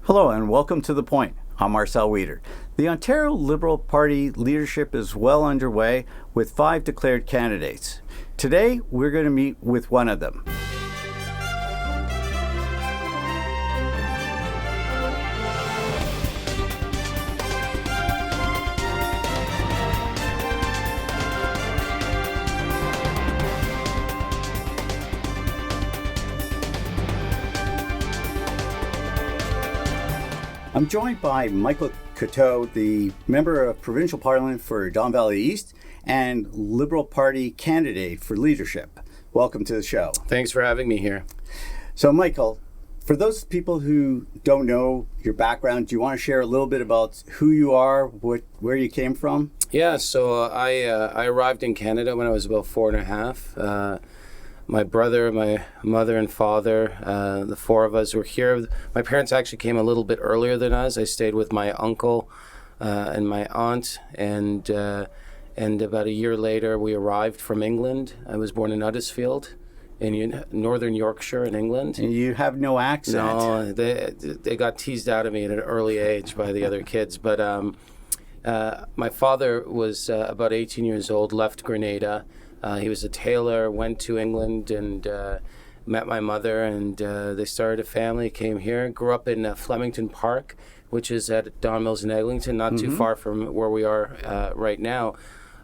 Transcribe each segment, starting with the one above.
Hello and welcome to The Point. I'm Marcel Wieder. The Ontario Liberal Party leadership is well underway with 5 declared candidates. Today, we're going to meet with one of them. I'm joined by Michael Coteau, the member of Provincial Parliament for Don Valley East and Liberal Party candidate for leadership. Welcome to the show. Thanks for having me here. So, Michael, for those people who don't know your background, do you want to share a little bit about who you are, where you came from? Yeah, so I arrived in Canada when I was about 4.5. My brother, my mother and father, the 4 of us were here. My parents actually came a little bit earlier than us. I stayed with my uncle and my aunt, and about a year later we arrived from England. I was born in Huddersfield in northern Yorkshire in England. And you have no accent. No, they got teased out of me at an early age by the other kids. But my father was about 18 years old, left Grenada. He was a tailor, went to England and met my mother, and they started a family, came here, grew up in Flemingdon Park, which is at Don Mills in Eglinton, not too far from where we are right now,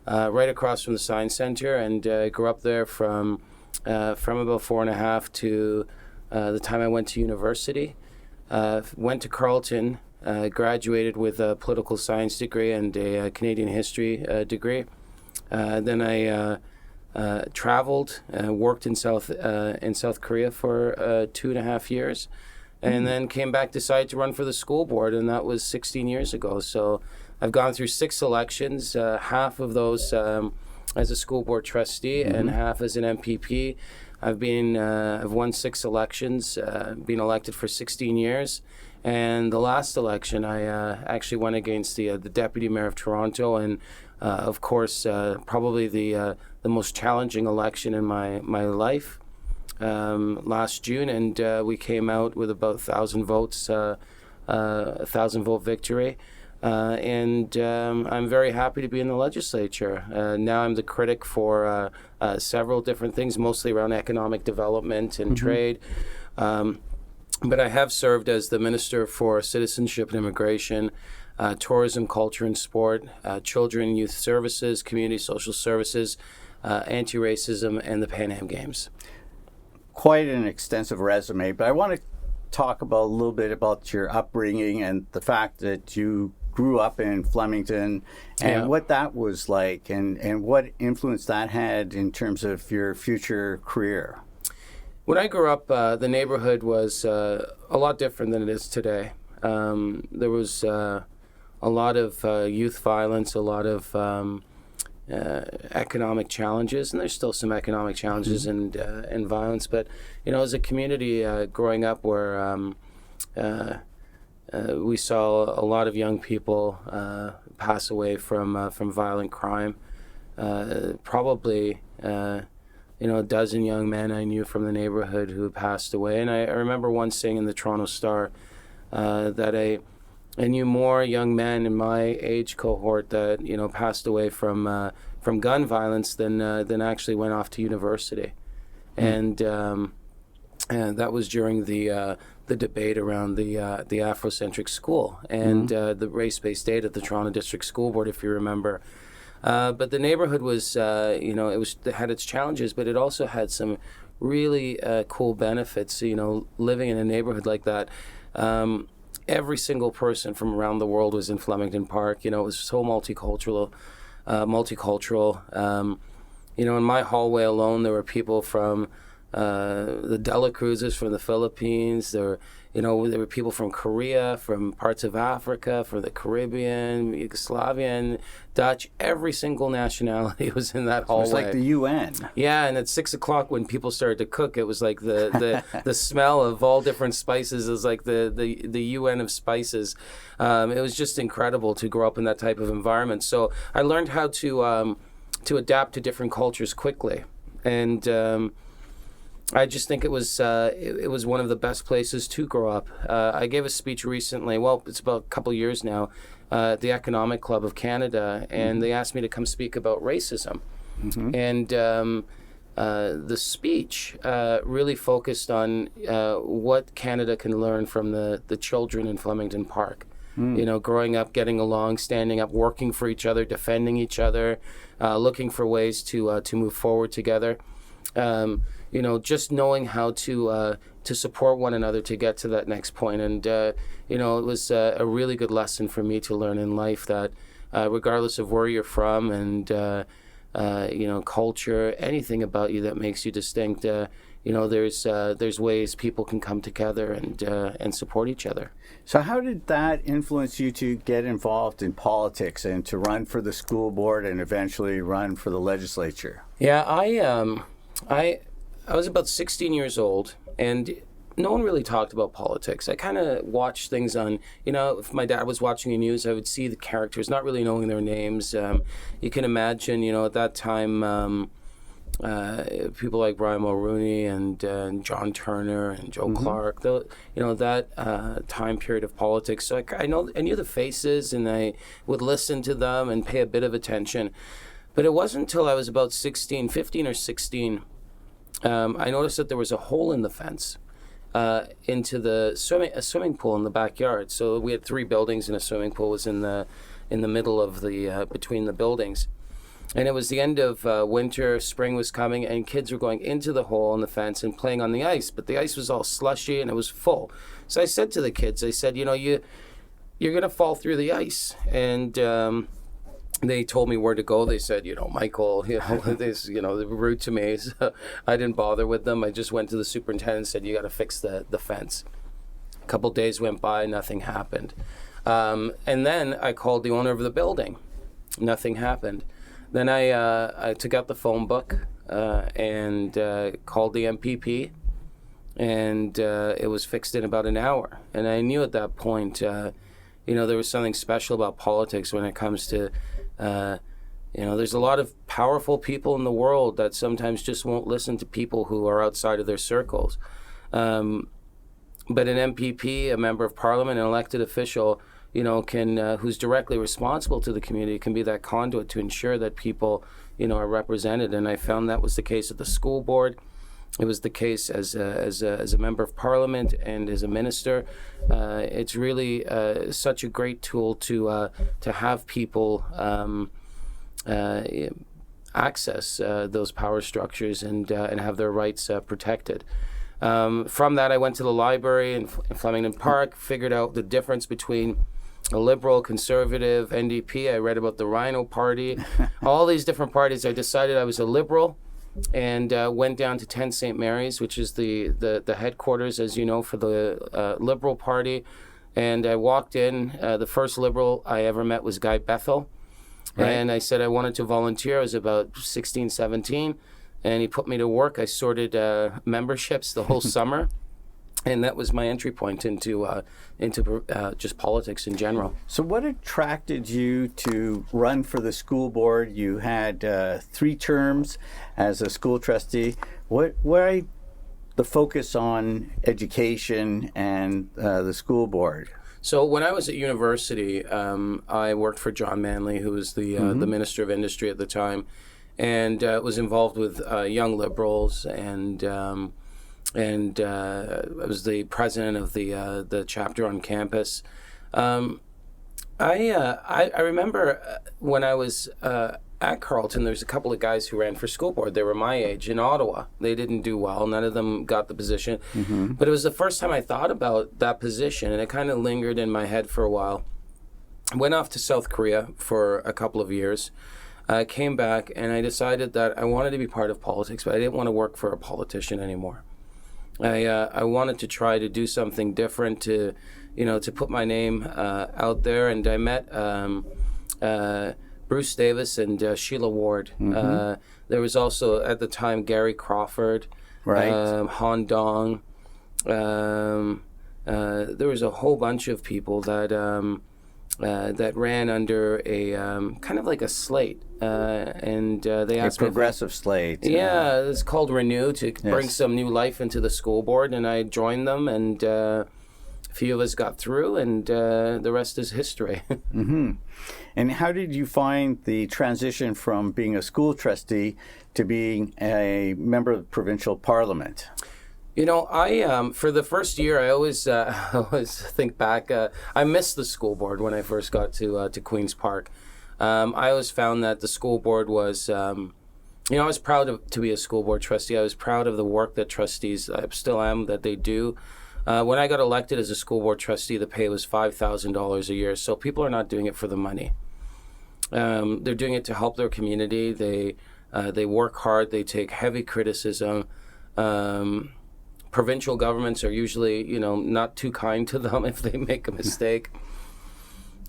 right across from the Science Centre, and grew up there from about 4.5 to the time I went to university. Went to Carleton, graduated with a political science degree and a Canadian history degree. Then I traveled, worked in South Korea for 2.5 years, and then came back, decided to run for the school board, and that was 16 years ago. So I've gone through 6 elections, half of those as a school board trustee and half as an MPP. I've won 6 elections, been elected for 16 years. And the last election, I actually went against the deputy mayor of Toronto, and of course, probably the most challenging election in my life last June, and we came out with about 1,000 votes, 1,000 vote victory. And I'm very happy to be in the legislature. Now I'm the critic for several different things, mostly around economic development and trade. But I have served as the Minister for Citizenship and Immigration, Tourism, Culture and Sport, Children and Youth Services, Community Social Services, Anti-Racism, and the Pan Am Games. Quite an extensive resume, but I want to talk about a little bit about your upbringing and the fact that you grew up in Flemington and what that was like and what influence that had in terms of your future career. When I grew up, the neighborhood was a lot different than it is today. There was a lot of youth violence, a lot of economic challenges, and there's still some economic challenges and violence. But as a community growing up, where we saw a lot of young people pass away from violent crime, probably. A dozen young men I knew from the neighborhood who passed away. And I remember once saying in the Toronto Star that I knew more young men in my age cohort that, passed away from gun violence than actually went off to university. And that was during the debate around the Afrocentric school and the race-based data at the Toronto District School Board, if you remember. But the neighborhood was, it had its challenges, but it also had some really cool benefits. Living in a neighborhood like that, every single person from around the world was in Flemingdon Park. It was so multicultural. In my hallway alone, there were people from the Dela Cruzes from the Philippines. There were people from Korea, from parts of Africa, from the Caribbean, Yugoslavian, Dutch. Every single nationality was in that hallway. It was like the UN. Yeah, and at 6 o'clock when people started to cook, it was like the smell of all different spices. It was like the UN of spices. It was just incredible to grow up in that type of environment. So I learned how to adapt to different cultures quickly, and I just think it was one of the best places to grow up. I gave a speech recently. Well, it's about a couple of years now, at the Economic Club of Canada, and they asked me to come speak about racism. And the speech really focused on what Canada can learn from the children in Flemingdon Park. You know, growing up, getting along, standing up, working for each other, defending each other, looking for ways to move forward together. You know, just knowing how to support one another to get to that next point. And, you know, it was a really good lesson for me to learn in life that regardless of where you're from and, you know, culture, anything about you that makes you distinct, you know, there's ways people can come together and support each other. So how did that influence you to get involved in politics and to run for the school board and eventually run for the legislature? Yeah, I was about 16 years old, and no one really talked about politics. I kind of watched things on, you know, if my dad was watching the news, I would see the characters, not really knowing their names. You can imagine, you know, at that time, people like Brian Mulroney and John Turner and Joe Clark, you know, that time period of politics. So I knew the faces, and I would listen to them and pay a bit of attention. But it wasn't until I was about 15 or 16, I noticed that there was a hole in the fence into a swimming pool in the backyard. So we had 3 buildings, and a swimming pool was in the middle of the between the buildings. And it was the end of winter, spring was coming, and kids were going into the hole in the fence and playing on the ice. But the ice was all slushy and it was full. So I said to the kids, I said, you know, you're going to fall through the ice. And they told me where to go. They said, you know, Michael, you know, this, you know, they were rude to me. So I didn't bother with them. I just went to the superintendent and said, you got to fix the fence. A couple days went by, nothing happened. And then I called the owner of the building. Nothing happened. Then I took out the phone book and called the MPP, and it was fixed in about an hour. And I knew at that point, you know, there was something special about politics when it comes to, you know, there's a lot of powerful people in the world that sometimes just won't listen to people who are outside of their circles. But an MPP, a member of parliament, an elected official, you know, can who's directly responsible to the community, can be that conduit to ensure that people, you know, are represented. And I found that was the case at the school board. It was the case as a member of parliament and as a minister. It's really such a great tool to have people access those power structures and have their rights protected. From that, I went to the library in Flemingdon Park, figured out the difference between a liberal, conservative, NDP. I read about the Rhino Party, all these different parties. I decided I was a liberal and went down to 10 St. Mary's, which is the headquarters, as you know, for the Liberal Party. And I walked in. The first Liberal I ever met was Guy Bethel. Right. And I said I wanted to volunteer. I was about 16, 17. And he put me to work. I sorted memberships the whole summer. And that was my entry point into just politics in general. So what attracted you to run for the school board? You had 3 terms as a school trustee. Why the focus on education and the school board? So when I was at university, I worked for John Manley, who was the Minister of Industry at the time, and was involved with young liberals and I was the president of the chapter on campus. I remember when I was at Carleton, there's a couple of guys who ran for school board. They were my age in Ottawa. They didn't do well. None of them got the position. But it was the first time I thought about that position, and it kind of lingered in my head for a while. I went off to South Korea for a couple of years. I came back, and I decided that I wanted to be part of politics, but I didn't want to work for a politician anymore. I wanted to try to do something different, to put my name out there. And I met Bruce Davis and Sheila Ward. There was also at the time Gary Crawford, right. Han Dong. There was a whole bunch of people that that ran under a kind of like a slate, and they asked me. Progressive slate. Yeah, it's called Renew to bring Yes. some new life into the school board, and I joined them, and a few of us got through, and the rest is history. And how did you find the transition from being a school trustee to being a member of the provincial parliament? You know, I for the first year, I always always think back. I missed the school board when I first got to Queen's Park. I always found that the school board was, I was proud to be a school board trustee. I was proud of the work that trustees, I still am, that they do. When I got elected as a school board trustee, the pay was $5,000 a year. So people are not doing it for the money. They're doing it to help their community. They work hard. They take heavy criticism. Provincial governments are usually, not too kind to them if they make a mistake.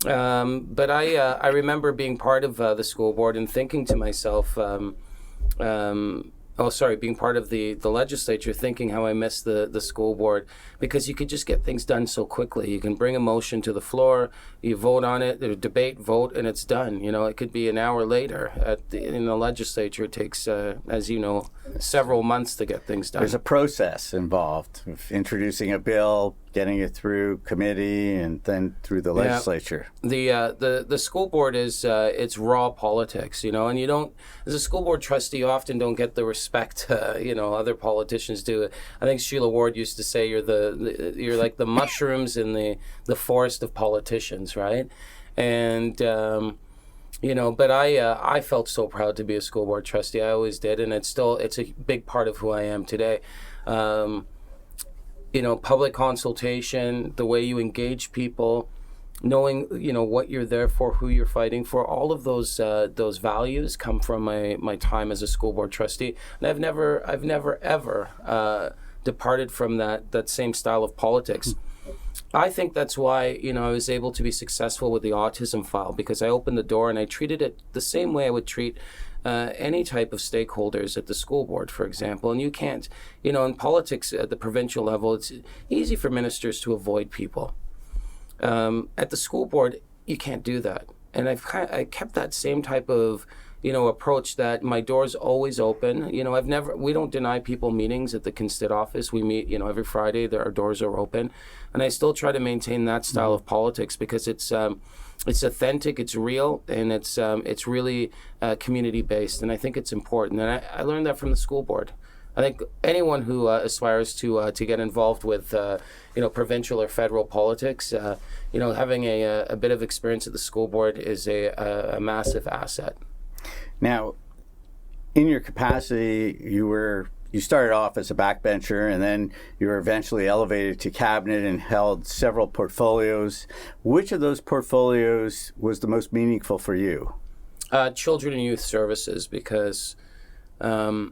But I remember being part of the school board and thinking to myself, being part of the legislature, thinking how I miss the school board, because you could just get things done so quickly. You can bring a motion to the floor, you vote on it, there's a debate, vote, and it's done. It could be an hour later. In the legislature, it takes, as you know, several months to get things done. There's a process involved of introducing a bill, getting it through committee, and then through the legislature. The school board is it's raw politics, and you don't, as a school board trustee, you often don't get the respect other politicians do. I think Sheila Ward used to say you're like the mushrooms in the forest of politicians, right? And but I felt so proud to be a school board trustee. I always did, and it's a big part of who I am today. Public consultation, the way you engage people, knowing what you're there for, who you're fighting for, all of those values come from my time as a school board trustee, and I've never ever departed from that same style of politics. I think that's why I was able to be successful with the autism file, because I opened the door and I treated it the same way I would treat any type of stakeholders at the school board, for example. And you can't, in politics at the provincial level, it's easy for ministers to avoid people. At the school board, you can't do that. And I kept that same type of, approach, that my door's always open. We don't deny people meetings at the Kinsted office. We meet, every Friday, our doors are open. And I still try to maintain that style of politics, because it's authentic, it's real, and it's really community based. And I think it's important. And I learned that from the school board. I think anyone who aspires to get involved with provincial or federal politics, having a bit of experience at the school board is a massive asset. Now, in your capacity, you started off as a backbencher, and then you were eventually elevated to cabinet and held several portfolios. Which of those portfolios was the most meaningful for you? Children and Youth Services, because I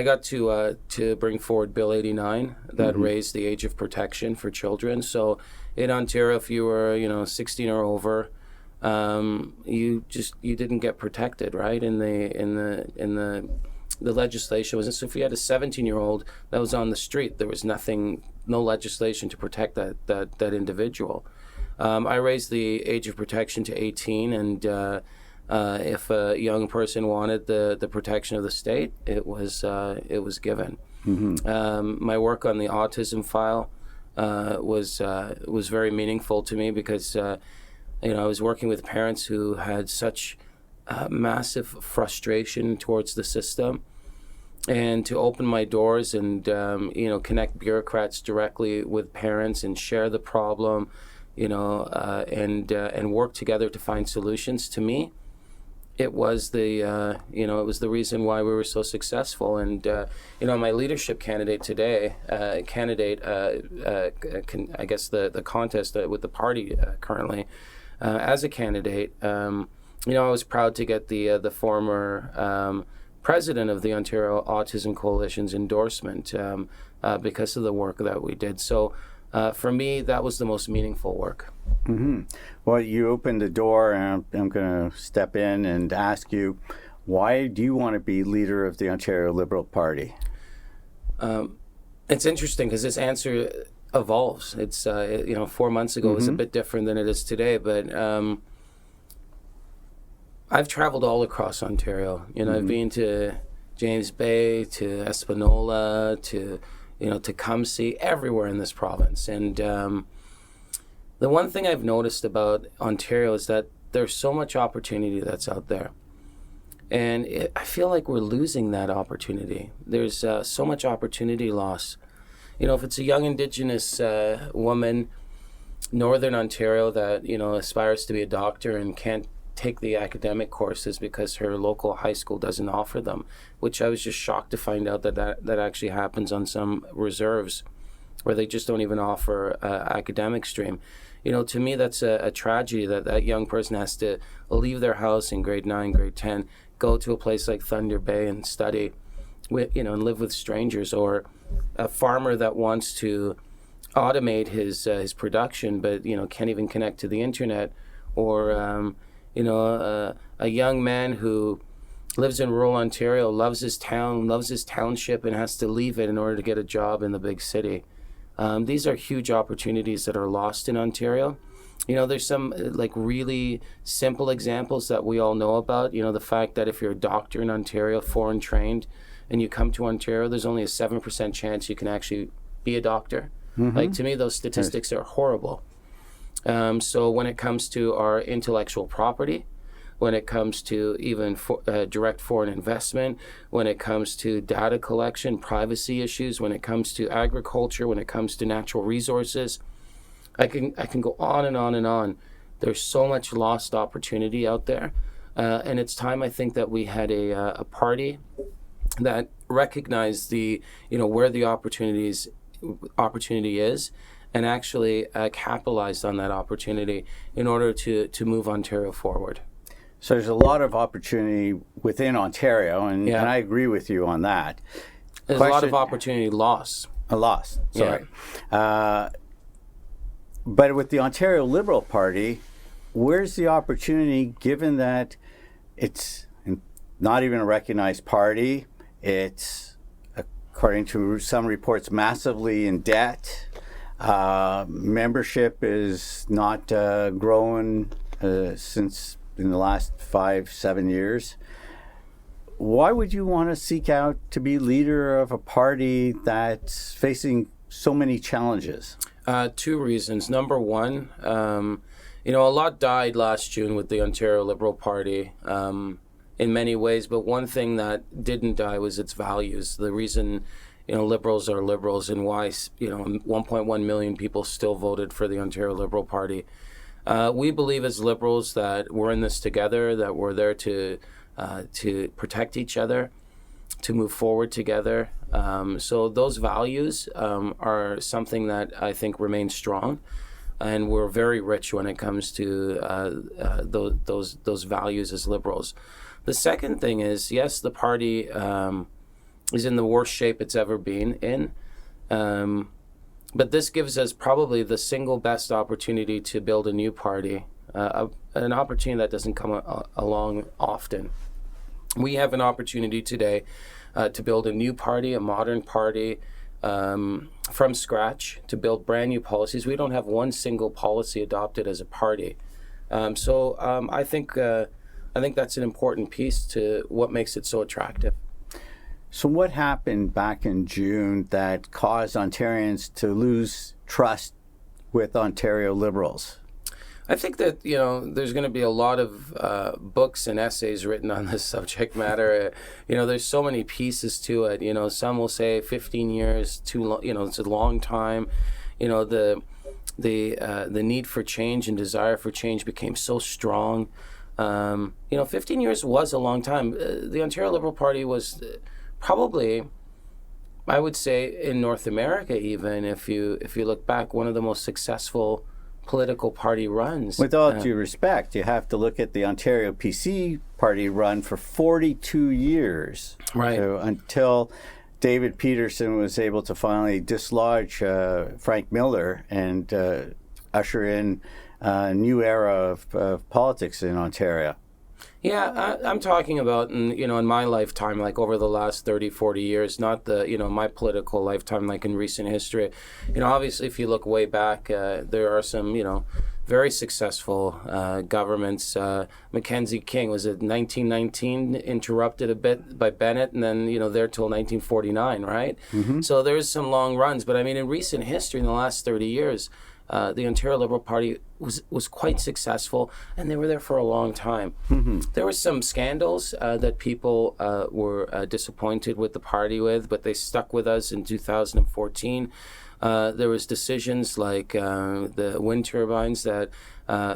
got to bring forward Bill 89 that raised the age of protection for children. So in Ontario, if you were 16 or over, you didn't get protected, right? In the legislation was, so if you had a 17-year-old that was on the street, there was no legislation to protect that individual. I raised the age of protection to 18, and if a young person wanted the protection of the state, it was given. My work on the autism file was very meaningful to me, because I was working with parents who had such massive frustration towards the system, and to open my doors and connect bureaucrats directly with parents and share the problem, and work together to find solutions. To me, it was the reason why we were so successful. And my leadership candidate today, I guess the contest with the party currently, as a candidate, I was proud to get the former president of the Ontario Autism Coalition's endorsement because of the work that we did. So for me, that was the most meaningful work. Well, you opened the door, and I'm going to step in and ask you, why do you want to be leader of the Ontario Liberal Party? It's interesting, because this answer evolves. It's 4 months ago was a bit different than it is today, but I've traveled all across Ontario. I've been to James Bay, to Espanola, to Tecumseh, everywhere in this province. And the one thing I've noticed about Ontario is that there's so much opportunity that's out there. And I feel like we're losing that opportunity. There's so much opportunity loss. If it's a young Indigenous woman, Northern Ontario, that, aspires to be a doctor and can't take the academic courses because her local high school doesn't offer them, which I was just shocked to find out that actually happens on some reserves where they just don't even offer academic stream. To me, that's a tragedy that young person has to leave their house in grade 9, grade 10, go to a place like Thunder Bay and study with, and live with strangers, or a farmer that wants to automate his production, but, can't even connect to the internet, or, a young man who lives in rural Ontario, loves his town, loves his township, and has to leave it in order to get a job in the big city. These are huge opportunities that are lost in Ontario. There's some really simple examples that we all know about. The fact that if you're a doctor in Ontario, foreign trained, and you come to Ontario, there's only a 7% chance you can actually be a doctor. To me, those statistics are horrible. So when it comes to our intellectual property, when it comes to even direct foreign investment, when it comes to data collection, privacy issues, when it comes to agriculture, when it comes to natural resources, I can go on and on and on. There's so much lost opportunity out there, and it's time, I think, that we had a party that recognized where the opportunity is, and actually capitalized on that opportunity in order to move Ontario forward. So there's a lot of opportunity within Ontario, and I agree with you on that. There's a lot of opportunity loss. A loss, sorry. Yeah. But with the Ontario Liberal Party, where's the opportunity, given that it's not even a recognized party? It's, according to some reports, massively in debt. Membership is not grown since in the last 5-7 years. Why would you want to seek out to be leader of a party that's facing so many challenges? Two reasons. Number one, a lot died last June with the Ontario Liberal Party in many ways, but one thing that didn't die was its values. The reason Liberals are Liberals, and why 1.1 million people still voted for the Ontario Liberal Party. We believe as Liberals that we're in this together, that we're there to protect each other, to move forward together. So those values are something that I think remains strong, and we're very rich when it comes to those values as Liberals. The second thing is, yes, the party is in the worst shape it's ever been in. But this gives us probably the single best opportunity to build a new party, an opportunity that doesn't come along often. We have an opportunity today to build a new party, a modern party, from scratch, to build brand new policies. We don't have one single policy adopted as a party. So I think that's an important piece to what makes it so attractive. So what happened back in June that caused Ontarians to lose trust with Ontario Liberals? I think that, there's going to be a lot of books and essays written on this subject matter. There's so many pieces to it. Some will say 15 years, too long, it's a long time. The need for change and desire for change became so strong. 15 years was a long time. The Ontario Liberal Party was probably, I would say, in North America, even if you look back, one of the most successful political party runs. With all due respect, you have to look at the Ontario PC party run for 42 years. Right. So until David Peterson was able to finally dislodge Frank Miller and usher in a new era of politics in Ontario. Yeah, I'm talking about, in my lifetime, like over the last 30, 40 years, not my political lifetime, like in recent history. Obviously, if you look way back, there are some, very successful governments. Mackenzie King was it 1919, interrupted a bit by Bennett, and then, there till 1949, right? Mm-hmm. So there's some long runs. But I mean, in recent history, in the last 30 years, the Ontario Liberal Party was quite successful, and they were there for a long time. Mm-hmm. There were some scandals that people were disappointed with the party with, but they stuck with us in 2014. There was decisions like the wind turbines that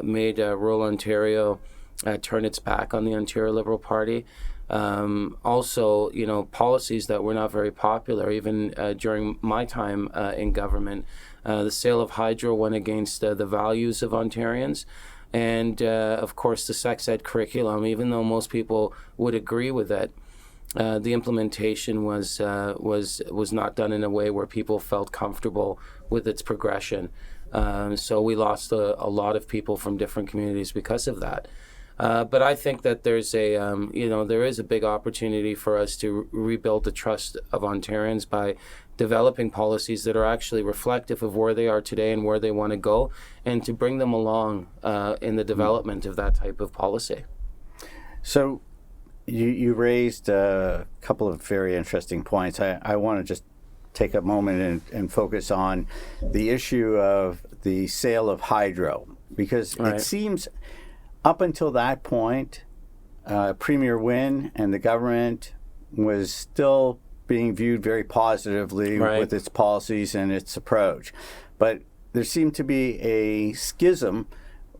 made rural Ontario turn its back on the Ontario Liberal Party. Also, policies that were not very popular, even during my time in government. The sale of hydro went against the values of Ontarians. And, of course, the sex ed curriculum, even though most people would agree with it, the implementation was not done in a way where people felt comfortable with its progression. So we lost a lot of people from different communities because of that. But I think that there is a big opportunity for us to rebuild the trust of Ontarians by developing policies that are actually reflective of where they are today and where they want to go, and to bring them along in the development of that type of policy. So you raised a couple of very interesting points. I want to just take a moment and focus on the issue of the sale of hydro, because It seems up until that point, Premier Wynne and the government was still being viewed very positively with its policies and its approach. But there seemed to be a schism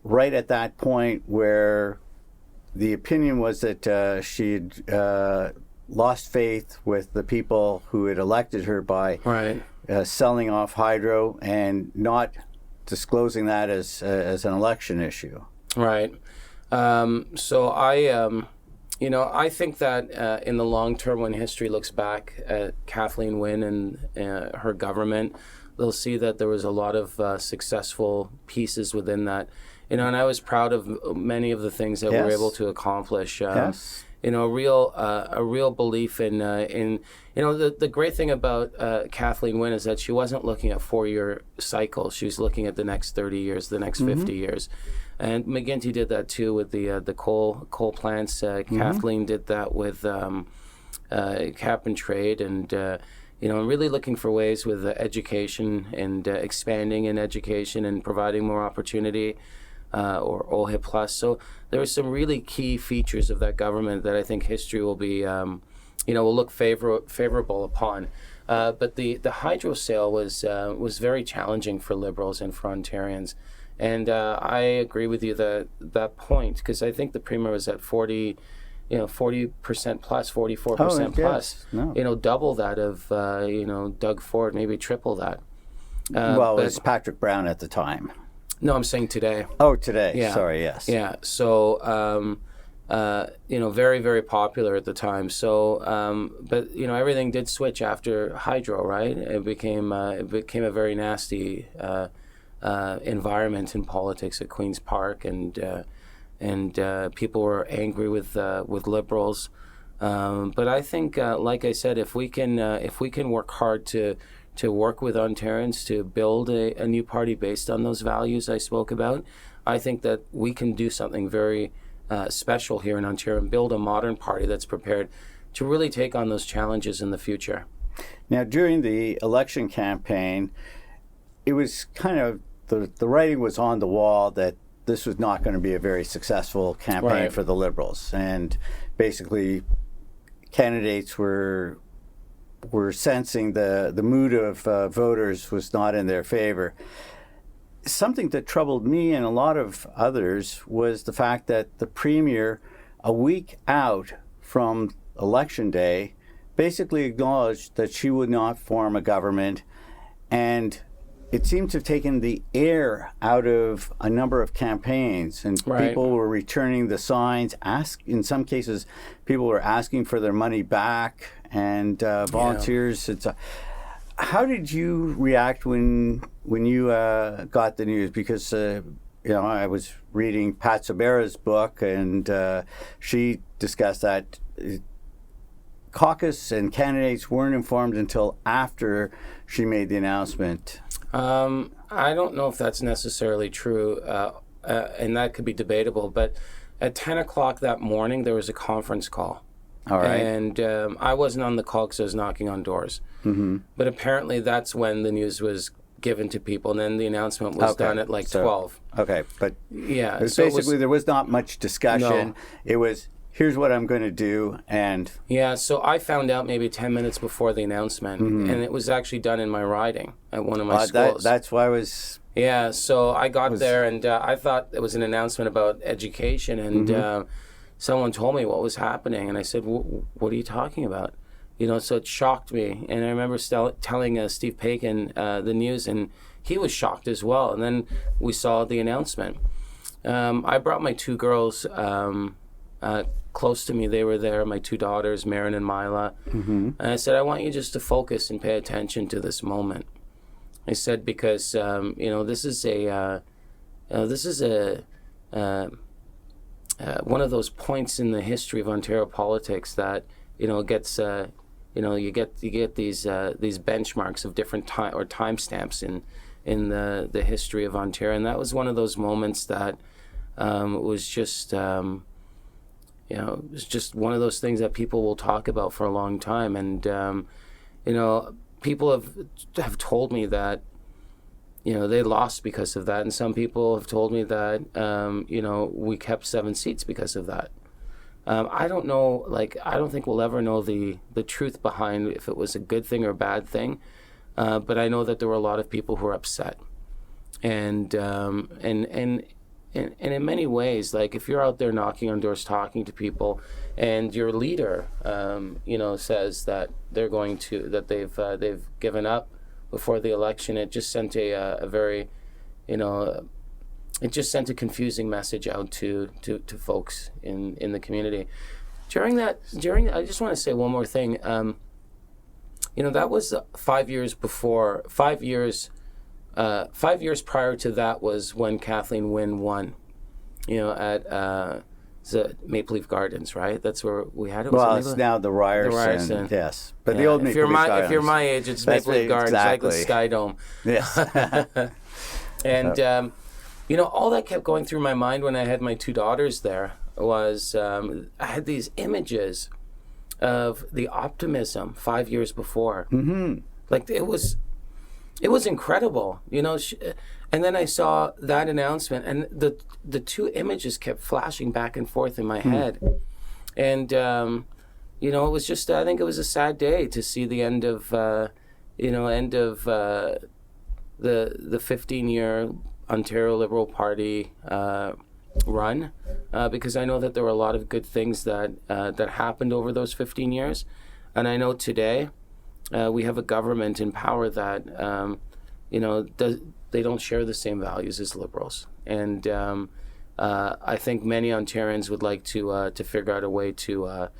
right at that point where the opinion was that she had lost faith with the people who had elected her by selling off hydro and not disclosing that as an election issue. Right. So I think that in the long term, when history looks back at Kathleen Wynne and her government, they'll see that there was a lot of successful pieces within that. And I was proud of many of the things that we were able to accomplish. A real belief in the great thing about Kathleen Wynne is that she wasn't looking at 4-year cycles. She was looking at the next 30 years, the next 50 years. And McGuinty did that too with the coal plants. Kathleen did that with cap and trade, and really looking for ways with education and expanding in education and providing more opportunity, or OHIP Plus. So there were some really key features of that government that I think history will be, will look favorable upon. But the hydro sale was very challenging for Liberals and for Ontarians. And I agree with you that point, because I think the Premier was at 40% plus, 44% plus. No. Double that of Doug Ford, maybe triple that. It was Patrick Brown at the time. No, I'm saying today. Oh, today. Yeah. Sorry. Yes. Yeah. So very, very popular at the time. So, but everything did switch after hydro, right? It became a very nasty environment in politics at Queen's Park, and people were angry with Liberals. But I think, like I said, if we can work hard to work with Ontarians to build a new party based on those values I spoke about, I think that we can do something very special here in Ontario and build a modern party that's prepared to really take on those challenges in the future. Now, during the election campaign, it was kind of the writing was on the wall that this was not going to be a very successful campaign for the Liberals, and basically candidates were sensing the mood of voters was not in their favor. Something that troubled me and a lot of others was the fact that the Premier, a week out from Election Day, basically acknowledged that she would not form a government, and it seemed to have taken the air out of a number of campaigns, and people were returning the signs. In some cases, people were asking for their money back, and volunteers. How did you react when you got the news? Because I was reading Pat Sabera's book, and she discussed that caucus and candidates weren't informed until after she made the announcement. I don't know if that's necessarily true, and that could be debatable, but at 10 o'clock that morning, there was a conference call. All right. And I wasn't on the call because I was knocking on doors. Mm-hmm. But apparently that's when the news was given to people, and then the announcement was done at 12. Okay, but yeah, basically there was not much discussion. No. It was, here's what I'm going to do, and... Yeah, so I found out maybe 10 minutes before the announcement, and it was actually done in my riding at one of my schools. That's why I was... Yeah, so I got there, and I thought it was an announcement about education, and someone told me what was happening, and I said, what are you talking about? So it shocked me, and I remember telling Steve Paikin the news, and he was shocked as well, and then we saw the announcement. I brought my two girls close to me. They were there, my two daughters, Marin and Mila, and I said, I want you just to focus and pay attention to this moment. I said, because this is one of those points in the history of Ontario politics that gets you get these benchmarks of different time or timestamps in the history of Ontario, and that was one of those moments that was just it was just one of those things that people will talk about for a long time, and people have told me that they lost because of that, and some people have told me that we kept 7 seats because of that. I don't know, I don't think we'll ever know the truth behind if it was a good thing or a bad thing, but I know that there were a lot of people who were upset, and in many ways, if you're out there knocking on doors, talking to people, and your leader says that they've given up before the election, it just sent a very it just sent a confusing message out to folks in the community. I just want to say one more thing. That was 5 years before. 5 years prior to that was when Kathleen Wynne won. At the Maple Leaf Gardens, right? That's where we had it. Well, it's now the Ryerson. Yes, but the old Maple Leaf Gardens. If you're my age, it's Maple Leaf Gardens, exactly. Like the Sky Dome. Yes. And all that kept going through my mind when I had my two daughters there was I had these images of the optimism 5 years before. Mm-hmm. It was incredible, and then I saw that announcement, and the two images kept flashing back and forth in my head, and it was just, I think it was a sad day to see the end of the 15-year Ontario Liberal Party run, because I know that there were a lot of good things that happened over those 15 years, and I know today we have a government in power that they don't share the same values as Liberals, and I think many Ontarians would like to figure out a way to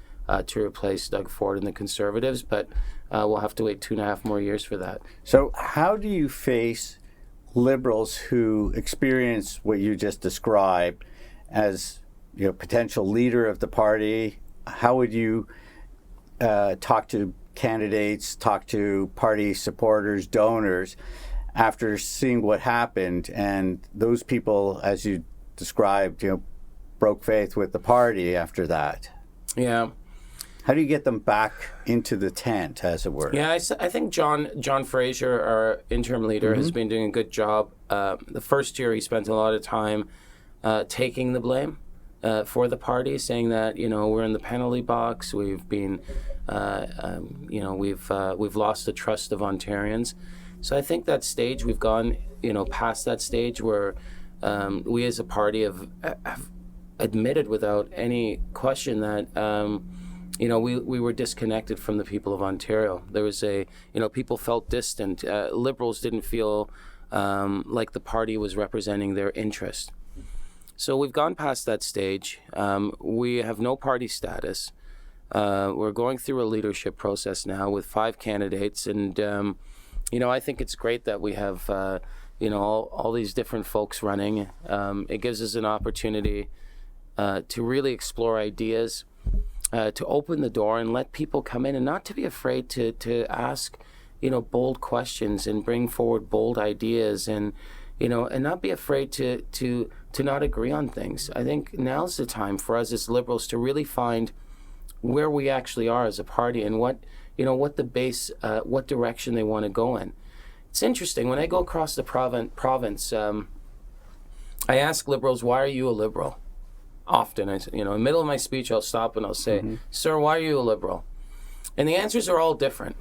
replace Doug Ford and the Conservatives, but we'll have to wait 2.5 more years for that. So how do you face Liberals who experience what you just described as potential leader of the party? How would you talk to candidates, talk to party supporters, donors, after seeing what happened, and those people, as you described, broke faith with the party after that? Yeah. How do you get them back into the tent, as it were? Yeah, I think John Fraser, our interim leader, has been doing a good job. The first year, he spent a lot of time taking the blame for the party, saying that we're in the penalty box. We've been, we've lost the trust of Ontarians. So I think that stage we've gone, past that stage where we as a party have admitted without any question that. We were disconnected from the people of Ontario. There was people felt distant. Liberals didn't feel like the party was representing their interest. So we've gone past that stage. We have no party status. We're going through a leadership process now with 5 candidates, and I think it's great that we have all these different folks running. It gives us an opportunity to really explore ideas, to open the door and let people come in, and not to be afraid to ask, bold questions and bring forward bold ideas, and not be afraid to not agree on things. I think now's the time for us as Liberals to really find where we actually are as a party, and what the base, what direction they want to go in. It's interesting, when I go across the province, I ask Liberals, why are you a Liberal? Often, in the middle of my speech, I'll stop and I'll say, sir, why are you a Liberal? And the answers are all different.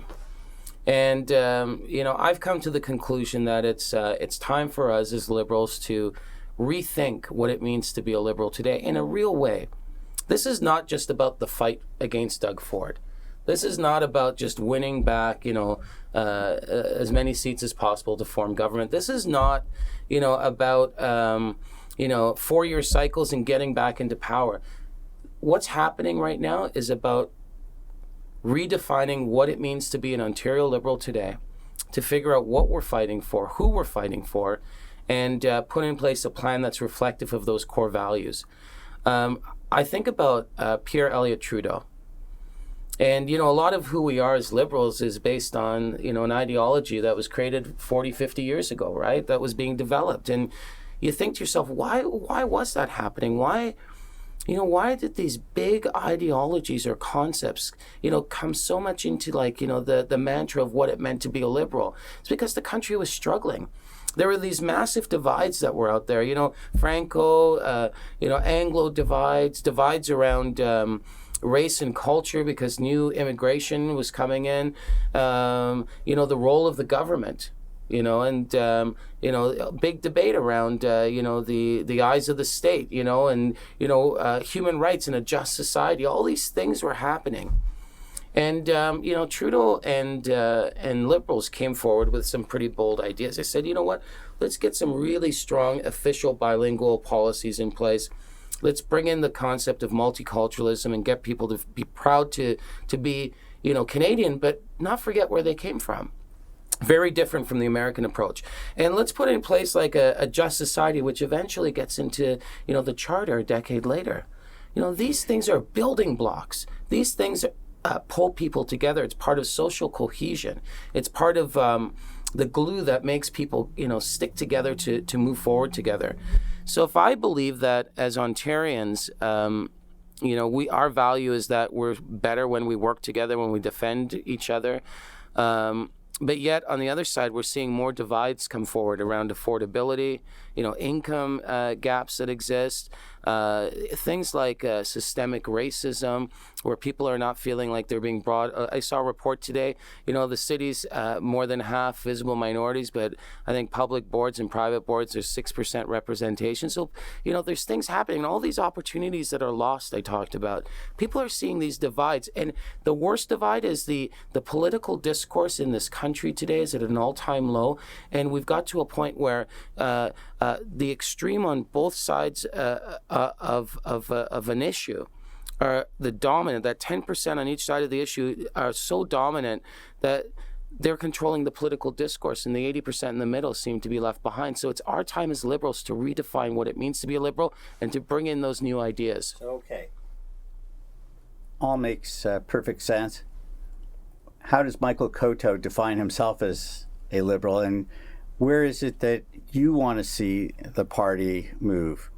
And, I've come to the conclusion that it's time for us as Liberals to rethink what it means to be a Liberal today in a real way. This is not just about the fight against Doug Ford. This is not about just winning back, as many seats as possible to form government. This is not, about, 4-year cycles and getting back into power. What's happening right now is about redefining what it means to be an Ontario Liberal today, to figure out what we're fighting for, who we're fighting for, and put in place a plan that's reflective of those core values. I think about Pierre Elliott Trudeau. And, a lot of who we are as Liberals is based on, an ideology that was created 40, 50 years ago, right? That was being developed. And you think to yourself, why was that happening? Why did these big ideologies or concepts, come so much into the mantra of what it meant to be a Liberal? It's because the country was struggling. There were these massive divides that were out there, Franco, Anglo divides around race and culture because new immigration was coming in, the role of the government. Big debate around, the eyes of the state, and, human rights in a just society. All these things were happening. And, Trudeau and Liberals came forward with some pretty bold ideas. They said, let's get some really strong official bilingual policies in place. Let's bring in the concept of multiculturalism and get people to be proud to be, Canadian, but not forget where they came from. Very different from the American approach. And let's put in place a just society, which eventually gets into, the charter a decade later. These things are building blocks. These things pull people together. It's part of social cohesion. It's part of the glue that makes people, stick together to move forward together. So if I believe that as Ontarians, our value is that we're better when we work together, when we defend each other. But yet, on the other side, we're seeing more divides come forward around affordability, income gaps that exist, things like systemic racism, where people are not feeling like they're being brought. I saw a report today, the city's more than half visible minorities, but I think public boards and private boards, there's 6% representation. So, there's things happening. All these opportunities that are lost, I talked about. People are seeing these divides. And the worst divide is the political discourse in this country today is at an all-time low. And we've got to a point where the extreme on both sides of an issue are the dominant, that 10% on each side of the issue are so dominant that they're controlling the political discourse, and the 80% in the middle seem to be left behind. So it's our time as Liberals to redefine what it means to be a Liberal and to bring in those new ideas. Okay. All makes perfect sense. How does Michael Coteau define himself as a Liberal, and where is it that you want to see the party move?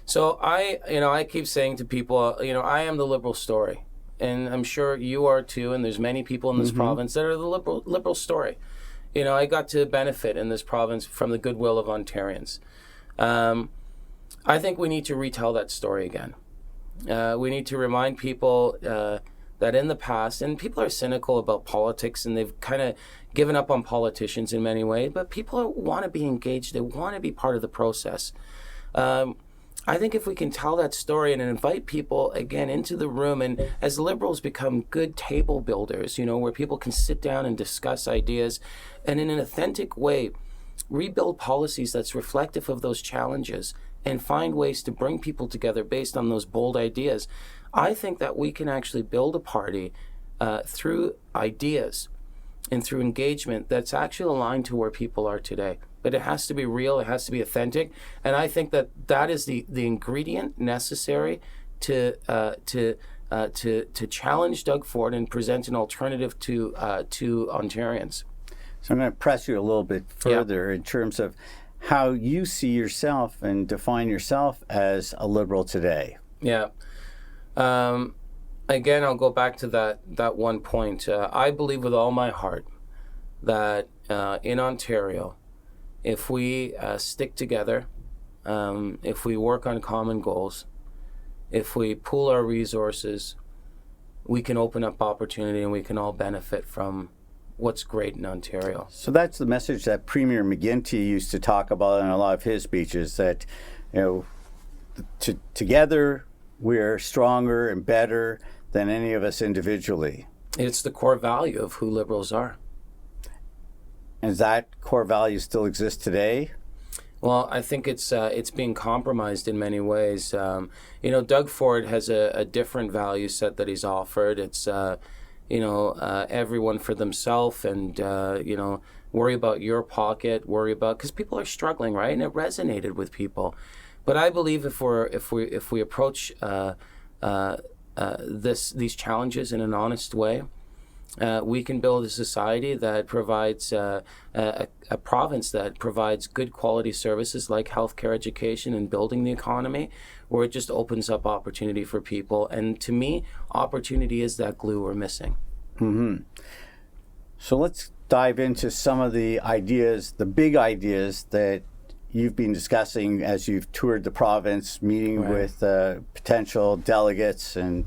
So I keep saying to people, I am the Liberal story, and I'm sure you are too. And there's many people in this province that are the Liberal story. I got to benefit in this province from the goodwill of Ontarians. I think we need to retell that story again. We need to remind people that in the past, and people are cynical about politics, and they've kind of given up on politicians in many ways, but people want to be engaged. They want to be part of the process. I think if we can tell that story and invite people again into the room, and as Liberals become good table builders, where people can sit down and discuss ideas, and in an authentic way, rebuild policies that's reflective of those challenges and find ways to bring people together based on those bold ideas, I think that we can actually build a party through ideas and through engagement that's actually aligned to where people are today. But it has to be real, it has to be authentic, and I think that is the ingredient necessary to challenge Doug Ford and present an alternative to Ontarians. So I'm going to press you a little bit further in terms of how you see yourself and define yourself as a Liberal today. Yeah. Again, I'll go back to that one point. I believe with all my heart that in Ontario, if we stick together, if we work on common goals, if we pool our resources, we can open up opportunity and we can all benefit from what's great in Ontario. So that's the message that Premier McGuinty used to talk about in a lot of his speeches, that, together we're stronger and better than any of us individually. It's the core value of who Liberals are. And does that core value still exist today? Well, I think it's being compromised in many ways. Doug Ford has a different value set that he's offered. It's everyone for themselves, and worry about your pocket, because people are struggling, right? And it resonated with people. But I believe if we approach these challenges in an honest way, we can build a society that provides a province that provides good quality services like healthcare, education, and building the economy, where it just opens up opportunity for people. And to me, opportunity is that glue we're missing. Mm-hmm. So let's dive into some of the ideas, the big ideas that you've been discussing as you've toured the province, meeting with potential delegates and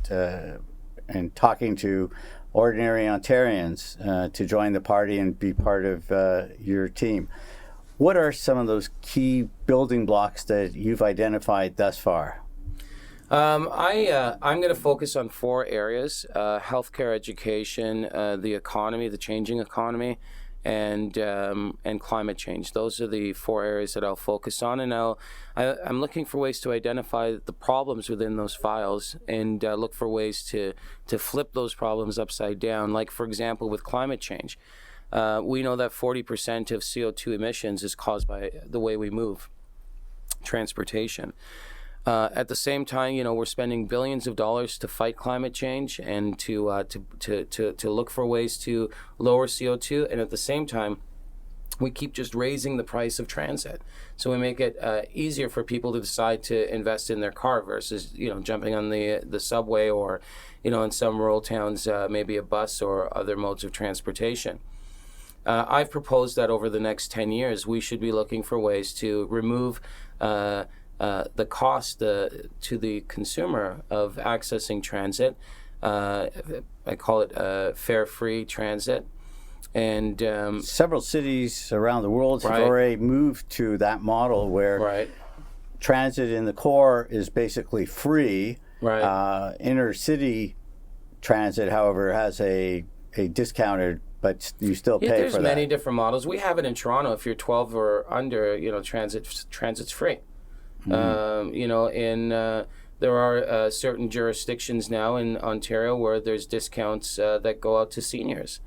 talking to ordinary Ontarians to join the party and be part of your team. What are some of those key building blocks that you've identified thus far? I'm going to focus on 4 areas: healthcare, education, the economy, the changing economy, and climate change. Those are the 4 areas that I'll focus on, and I'm looking for ways to identify the problems within those files and look for ways to flip those problems upside down. Like, for example, with climate change, we know that 40% of CO2 emissions is caused by the way we move, transportation. At the same time, we're spending billions of dollars to fight climate change and to look for ways to lower CO2, and at the same time, we keep just raising the price of transit. So we make it easier for people to decide to invest in their car versus jumping on the subway, or in some rural towns maybe a bus or other modes of transportation. I've proposed that over the next 10 years, we should be looking for ways to remove the cost to the consumer of accessing transit. I call it fare-free transit. And several cities around the world have already moved to that model where transit in the core is basically free. Inner city transit, however, has a discounted, but you still pay for that. There's many different models. We have it in Toronto. If you're 12 or under, transit's free. Mm-hmm. There are certain jurisdictions now in Ontario where there's discounts that go out to seniors.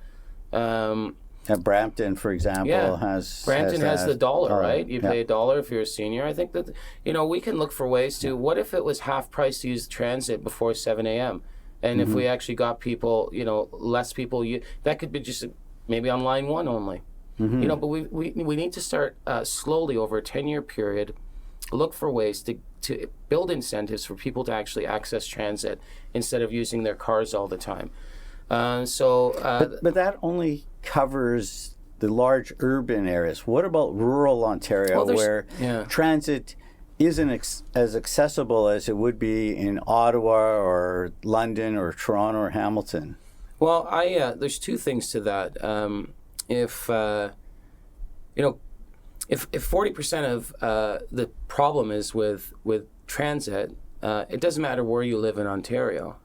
Brampton, for example, has the $1, right? You pay $1 if you're a senior. I think that we can look for ways to. What if it was half price to use transit before 7 a.m. And if we actually got people, less people, that could be just maybe on line 1 only. Mm-hmm. But we need to start slowly over a 10-year period. Look for ways to build incentives for people to actually access transit instead of using their cars all the time. But that only covers the large urban areas. What about rural Ontario, where transit isn't as accessible as it would be in Ottawa or London or Toronto or Hamilton? Well, there's 2 things to that. If 40% of the problem is with transit, it doesn't matter where you live in Ontario.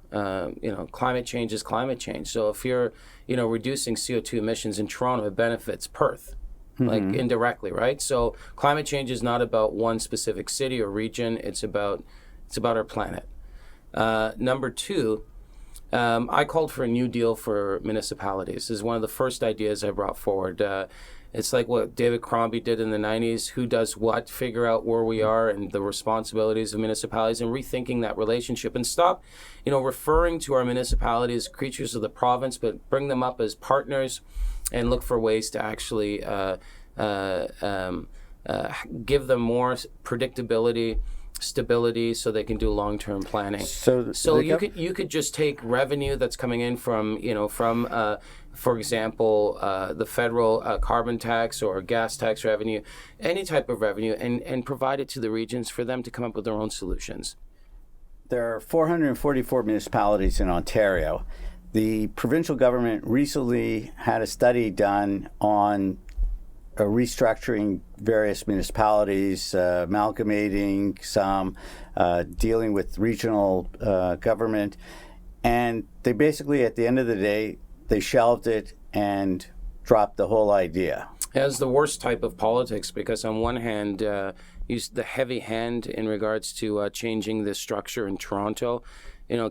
Climate change is climate change. So if you're, reducing CO2 emissions in Toronto, it benefits Perth, like indirectly, right? So climate change is not about one specific city or region. It's about our planet. Number 2, I called for a new deal for municipalities. This is one of the first ideas I brought forward. It's like what David Crombie did in the 90s. Who does what? Figure out where we are and the responsibilities of municipalities, and rethinking that relationship, and stop, referring to our municipalities as creatures of the province, but bring them up as partners, and look for ways to actually give them more predictability, stability, so they can do long-term planning. So you could just take revenue that's coming in from for example, the federal carbon tax or gas tax revenue, any type of revenue, and provide it to the regions for them to come up with their own solutions. There are 444 municipalities in Ontario. The provincial government recently had a study done on restructuring various municipalities, amalgamating some, dealing with regional government. And they basically, at the end of the day, they shelved it and dropped the whole idea. As the worst type of politics, because on one hand, used the heavy hand in regards to changing the structure in Toronto.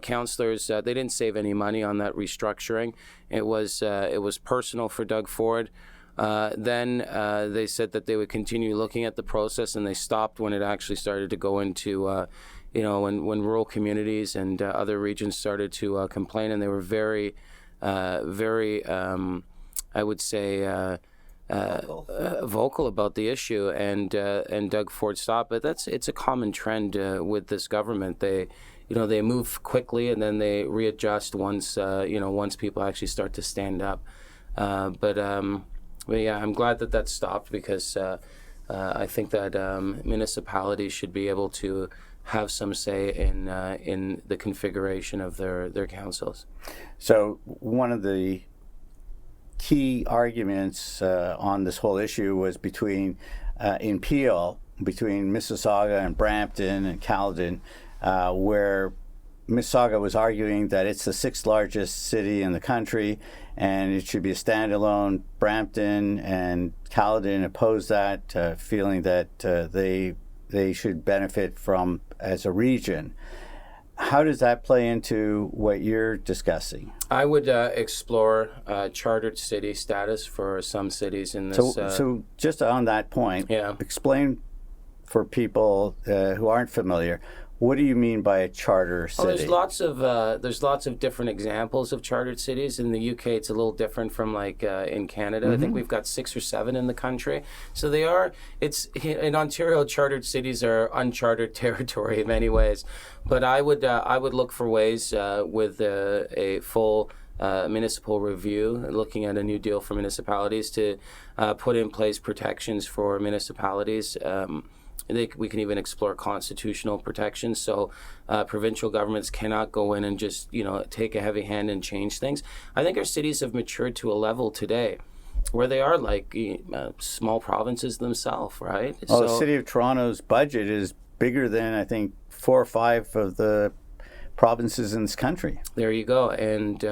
Councillors, they didn't save any money on that restructuring. It was personal for Doug Ford. Then they said that they would continue looking at the process, and they stopped when it actually started to go into, when rural communities and other regions started to complain, and they were very, I would say, vocal about the issue, and Doug Ford stopped. But it's a common trend with this government. They move quickly, and then they readjust once people actually start to stand up. But yeah, I'm glad that stopped, because I think that municipalities should be able to have some say in the configuration of their councils. So one of the key arguments on this whole issue was in Peel, between Mississauga and Brampton and Caledon, where Mississauga was arguing that it's the sixth largest city in the country and it should be a standalone. Brampton and Caledon opposed that, feeling that they should benefit from as a region. How does that play into what you're discussing? I would explore chartered city status for some cities in this. So just on that point, explain for people who aren't familiar, what do you mean by a charter city? There's lots of different examples of chartered cities. In the UK, it's a little different from like in Canada. I think we've got 6 or 7 in the country. So it's in Ontario, chartered cities are uncharted territory in many ways. But I would look for ways with a full municipal review, looking at a new deal for municipalities to put in place protections for municipalities. We can even explore constitutional protections, so provincial governments cannot go in and just take a heavy hand and change things. I think our cities have matured to a level today where they are like small provinces themselves, right? Well, the City of Toronto's budget is bigger than, I think, 4 or 5 of the provinces in this country. There you go, and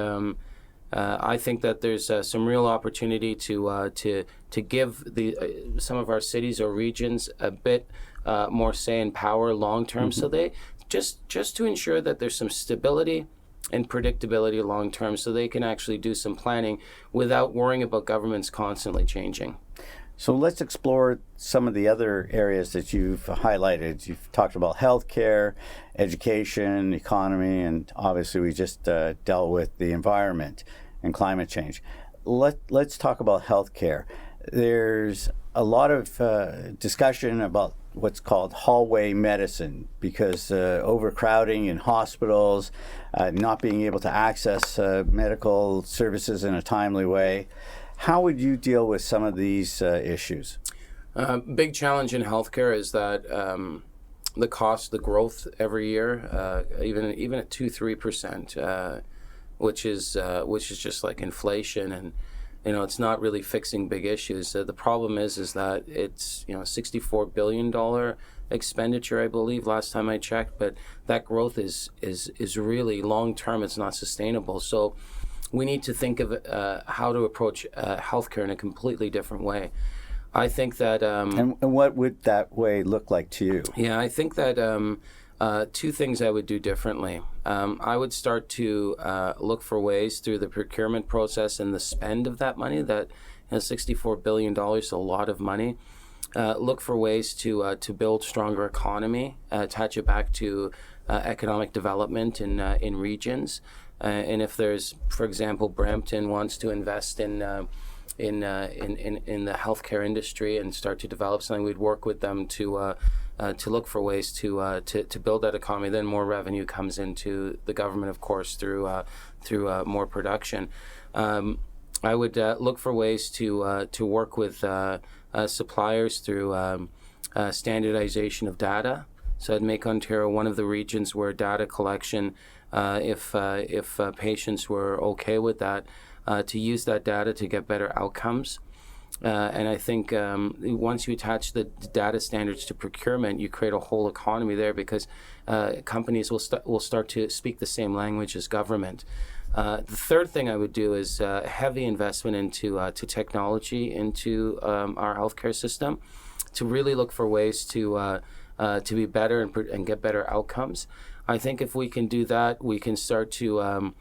I think that there's some real opportunity to give some of our cities or regions a bit more say and power long term. So they just to ensure that there's some stability and predictability long term, so they can actually do some planning without worrying about governments constantly changing. So let's explore some of the other areas that you've highlighted. You've talked about healthcare, education, economy, and obviously we just dealt with the environment and climate change. Let's talk about healthcare. There's a lot of discussion about what's called hallway medicine, because overcrowding in hospitals, not being able to access medical services in a timely way. How would you deal with some of these issues? Big challenge in healthcare is that the cost, the growth every year, even at 2-3%, which is just like inflation, and it's not really fixing big issues. The problem is that it's $64 billion expenditure, I believe, last time I checked, but that growth is really long term. It's not sustainable. So we need to think of how to approach healthcare in a completely different way. I think that... and what would that way look like to you? Yeah, I think that two things I would do differently. I would start to look for ways through the procurement process and the spend of that money, that $64 billion, a lot of money. Look for ways to build stronger economy, attach it back to economic development in regions. And if there's, for example, Brampton wants to invest in the healthcare industry and start to develop something, we'd work with them to look for ways to build that economy. Then more revenue comes into the government, of course, through more production. I would look for ways to work with suppliers through standardization of data. So I'd make Ontario one of the regions where data collection, if patients were okay with that, to use that data to get better outcomes. And I think once you attach the data standards to procurement, you create a whole economy there, because companies will start to speak the same language as government. The third thing I would do is heavy investment into technology into our healthcare system, to really look for ways to be better and get better outcomes. I think if we can do that, we can start to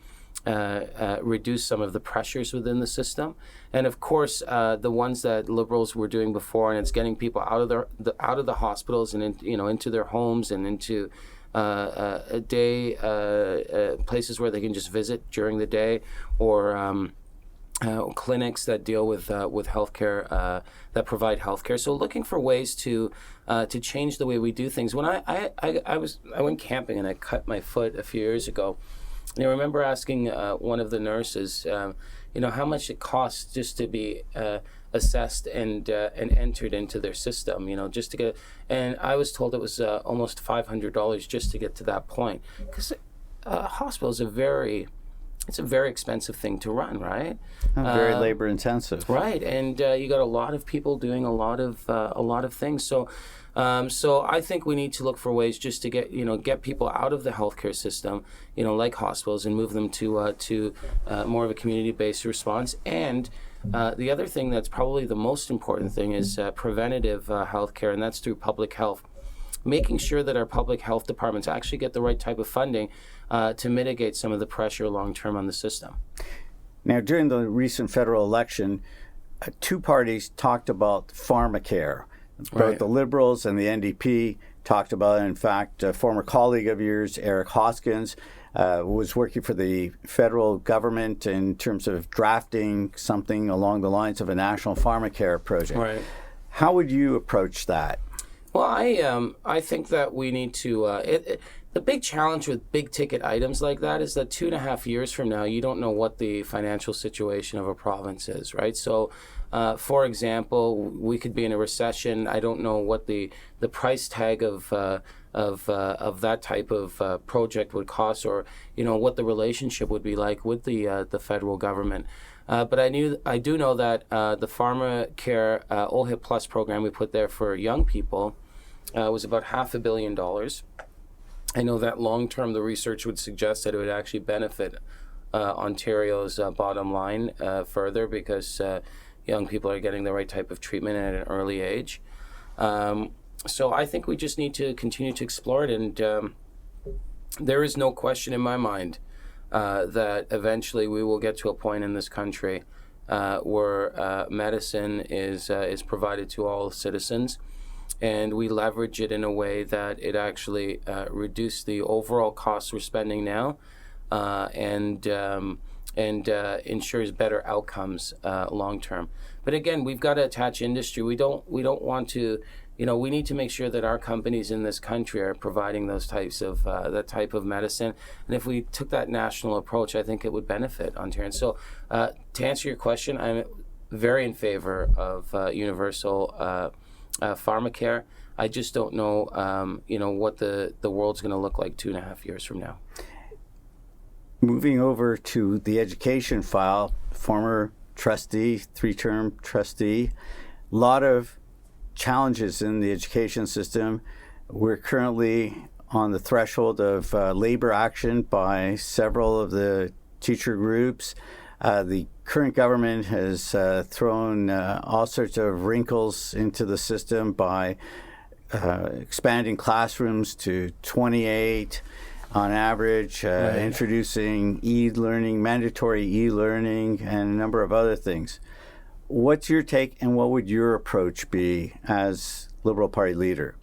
reduce some of the pressures within the system. And of course, the ones that Liberals were doing before, and it's getting people out of the hospitals and into their homes and into a day places where they can just visit during the day, or clinics that deal with healthcare, that provide healthcare. So looking for ways to change the way we do things. When I went camping and I cut my foot a few years ago, and I remember asking one of the nurses, how much it costs just to be assessed and entered into their system, just to get. And I was told it was almost $500 just to get to that point, because hospital is a very expensive thing to run, right? Very labor intensive, right? And you got a lot of people doing a lot of things. So I think we need to look for ways just to get people out of the healthcare system, like hospitals, and move them to more of a community-based response. And the other thing that's probably the most important thing is preventative healthcare, and that's through public health. Making sure that our public health departments actually get the right type of funding to mitigate some of the pressure long-term on the system. Now, during the recent federal election, two parties talked about pharmacare. Both Right. the Liberals and the NDP talked about it. In fact, a former colleague of yours, Eric Hoskins, was working for the federal government in terms of drafting something along the lines of a national pharmacare project. Right. How would you approach that? Well, I think that we need to. The big challenge with big ticket items like that is that 2.5 years from now, you don't know what the financial situation of a province is, right? So, for example, we could be in a recession. I don't know what the price tag of that type of project would cost, or what the relationship would be like with the federal government. But I do know that the PharmaCare OHIP Plus program we put there for young people was about $500 million. I know that long term, the research would suggest that it would actually benefit Ontario's bottom line further, because young people are getting the right type of treatment at an early age. So I think we just need to continue to explore it, and there is no question in my mind that eventually we will get to a point in this country where medicine is provided to all citizens, and we leverage it in a way that it actually reduces the overall costs we're spending now, and ensures better outcomes long term. But again, we've got to attach industry. We don't want to. We need to make sure that our companies in this country are providing those types of that type of medicine. And if we took that national approach, I think it would benefit Ontarians. So, to answer your question, I'm very in favor of universal pharmacare. I just don't know, what the world's going to look like 2.5 years from now. Moving over to the education file, former trustee, 3-term trustee, a lot of challenges in the education system. We're currently on the threshold of labor action by several of the teacher groups. The current government has thrown all sorts of wrinkles into the system by expanding classrooms to 28 on average, introducing e-learning, mandatory e-learning, and a number of other things. What's your take, and what would your approach be as Liberal Party leader?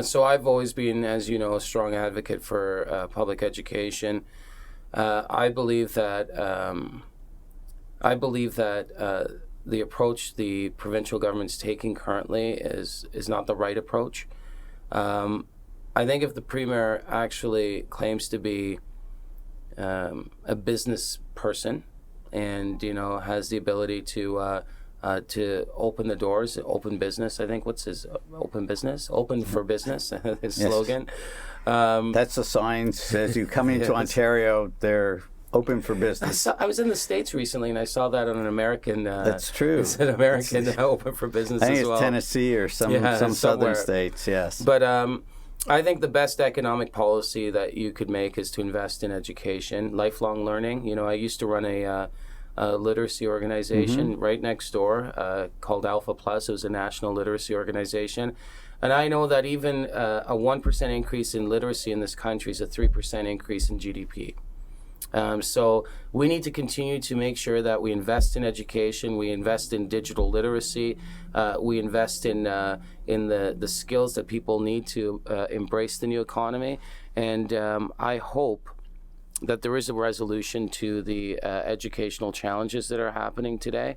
So I've always been, as you know, a strong advocate for public education. I believe that the approach the provincial government's taking currently is not the right approach. I think if the Premier actually claims to be a business person and, has the ability to open the doors, open business, I think, what's his open business? Open for business, his slogan. That's the sign says you come into Ontario, they're open for business. I was in the States recently, and I saw that on an American. That's true. It's an American open for business I think as well. It's Tennessee or some southern states. Yes. But I think the best economic policy that you could make is to invest in education, lifelong learning. I used to run a literacy organization right next door called Alpha Plus. It was a national literacy organization. And I know that even a 1% increase in literacy in this country is a 3% increase in GDP. So we need to continue to make sure that we invest in education, we invest in digital literacy, we invest in the skills that people need to embrace the new economy. And I hope that there is a resolution to the educational challenges that are happening today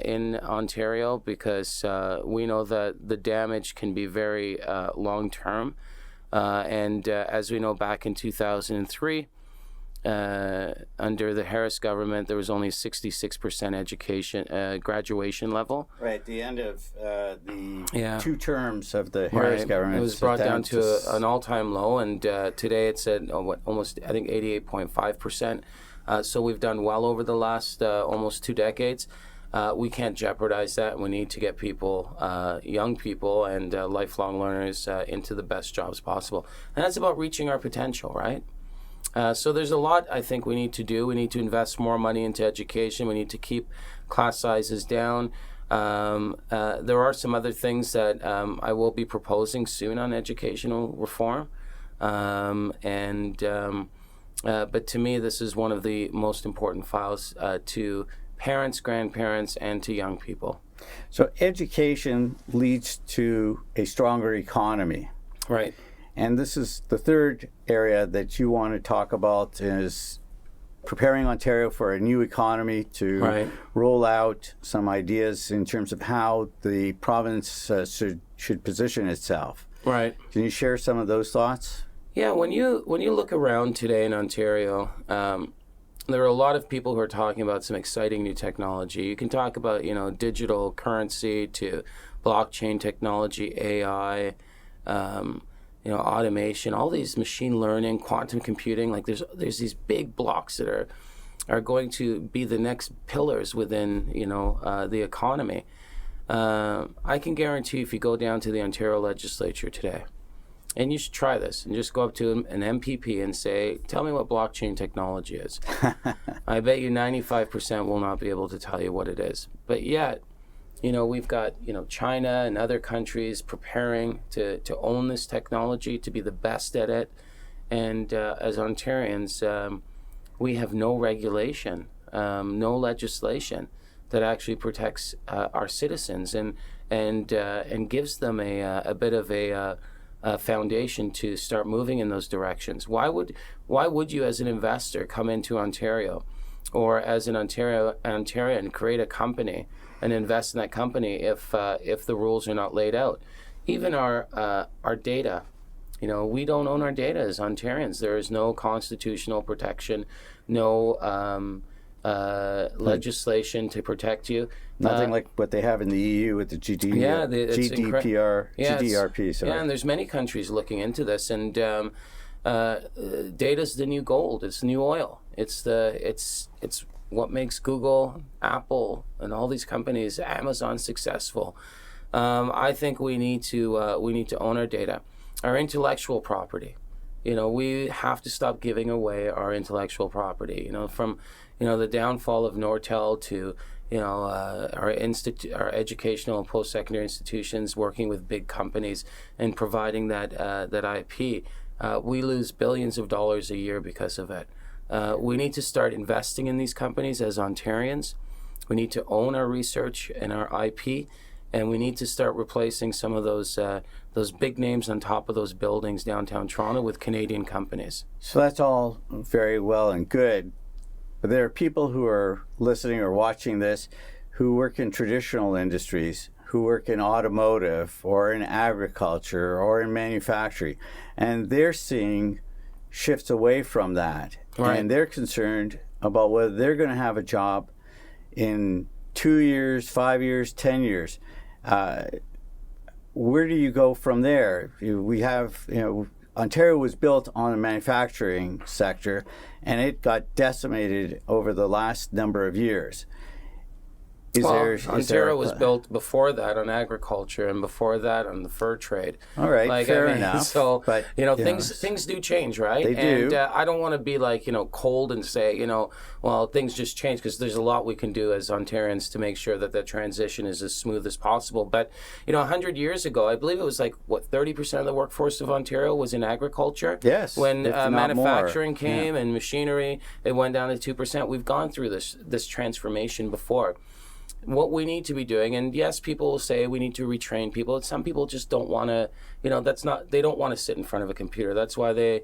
in Ontario, because we know that the damage can be very long-term. And as we know, back in 2003, under the Harris government, there was only 66% education graduation level. Right, at the end of the 2 terms of the Harris government. It was brought down to an all-time low, and today it's at almost, I think, 88.5%. So we've done well over the last almost 2 decades. We can't jeopardize that. We need to get people, young people and lifelong learners into the best jobs possible. And that's about reaching our potential, right? So there's a lot I think we need to do. We need to invest more money into education. We need to keep class sizes down. There are some other things that I will be proposing soon on educational reform. But to me, this is one of the most important files to parents, grandparents, and to young people. So education leads to a stronger economy. Right. And this is the third area that you want to talk about, is preparing Ontario for a new economy, to roll out some ideas in terms of how the province should position itself. Right. Can you share some of those thoughts? Yeah, when you look around today in Ontario, there are a lot of people who are talking about some exciting new technology. You can talk about, digital currency to blockchain technology, AI, automation, all these machine learning, quantum computing. Like there's these big blocks that are going to be the next pillars within the economy. I can guarantee if you go down to the Ontario legislature today, and you should try this, and just go up to an MPP and say, "Tell me what blockchain technology is." I bet you 95% will not be able to tell you what it is. But yet, we've got, China and other countries preparing to own this technology, to be the best at it. And as Ontarians, we have no regulation, no legislation that actually protects our citizens and gives them a bit of a foundation to start moving in those directions. Why would you, as an investor, come into Ontario, or as an Ontarian, create a company and invest in that company if the rules are not laid out? Even our data, we don't own our data as Ontarians. There is no constitutional protection, no legislation to protect you. Nothing like what they have in the EU with the GDPR. Yeah, and there's many countries looking into this, and data's the new gold. It's new oil. It's what makes Google, Apple, and all these companies, Amazon, successful. I think we need to own our data, our intellectual property. We have to stop giving away our intellectual property. From the downfall of Nortel to our educational and post-secondary institutions working with big companies and providing that IP. We lose billions of dollars a year because of it. We need to start investing in these companies as Ontarians. We need to own our research and our IP, and we need to start replacing some of those big names on top of those buildings downtown Toronto with Canadian companies. So that's all very well and good, but there are people who are listening or watching this who work in traditional industries, who work in automotive or in agriculture or in manufacturing, and they're seeing shifts away from that. Right. And they're concerned about whether they're going to have a job in 2 years, 5 years, 10 years. Where do you go from there? We have, Ontario was built on a manufacturing sector, and it got decimated over the last number of years. Ontario was built before that on agriculture, and before that on the fur trade. All right, fair enough. So, but, things do change, right? They do. And I don't want to be cold and say, well, things just change, because there's a lot we can do as Ontarians to make sure that that transition is as smooth as possible. But, 100 years ago, I believe it was 30% of the workforce of Ontario was in agriculture. Yes. When manufacturing more. came and machinery, it went down to 2%. We've gone through this transformation before. What we need to be doing, and yes, people will say we need to retrain people. Some people just don't want to, they don't want to sit in front of a computer. That's why they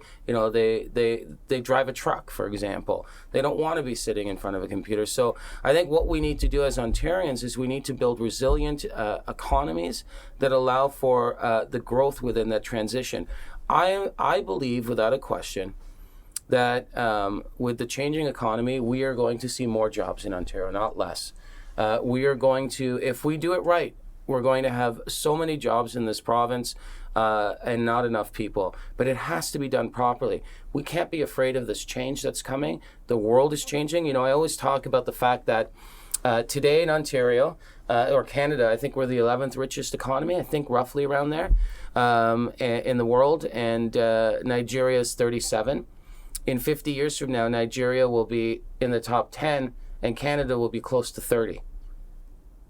drive a truck, for example. They don't want to be sitting in front of a computer. So I think what we need to do as Ontarians is we need to build resilient economies that allow for the growth within that transition. I believe, without a question, that with the changing economy, we are going to see more jobs in Ontario, not less. We are going to, if we do it right, we're going to have so many jobs in this province and not enough people. But it has to be done properly. We can't be afraid of this change that's coming. The world is changing. I always talk about the fact that today in Ontario, or Canada, I think we're the 11th richest economy, I think roughly around there, in the world, and Nigeria is 37. In 50 years from now, Nigeria will be in the top 10, and Canada will be close to 30.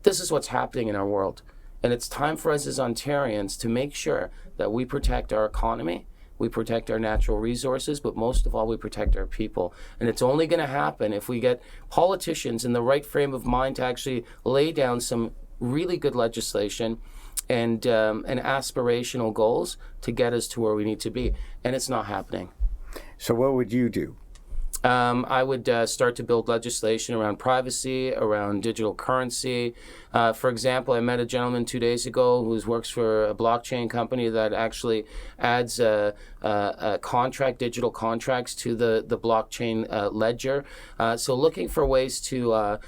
This is what's happening in our world. And it's time for us as Ontarians to make sure that we protect our economy, we protect our natural resources, but most of all, we protect our people. And it's only going to happen if we get politicians in the right frame of mind to actually lay down some really good legislation and aspirational goals to get us to where we need to be. And it's not happening. So what would you do? I would start to build legislation around privacy, around digital currency. For example, I met a gentleman 2 days ago who works for a blockchain company that actually adds digital contracts to the blockchain ledger. So looking for ways to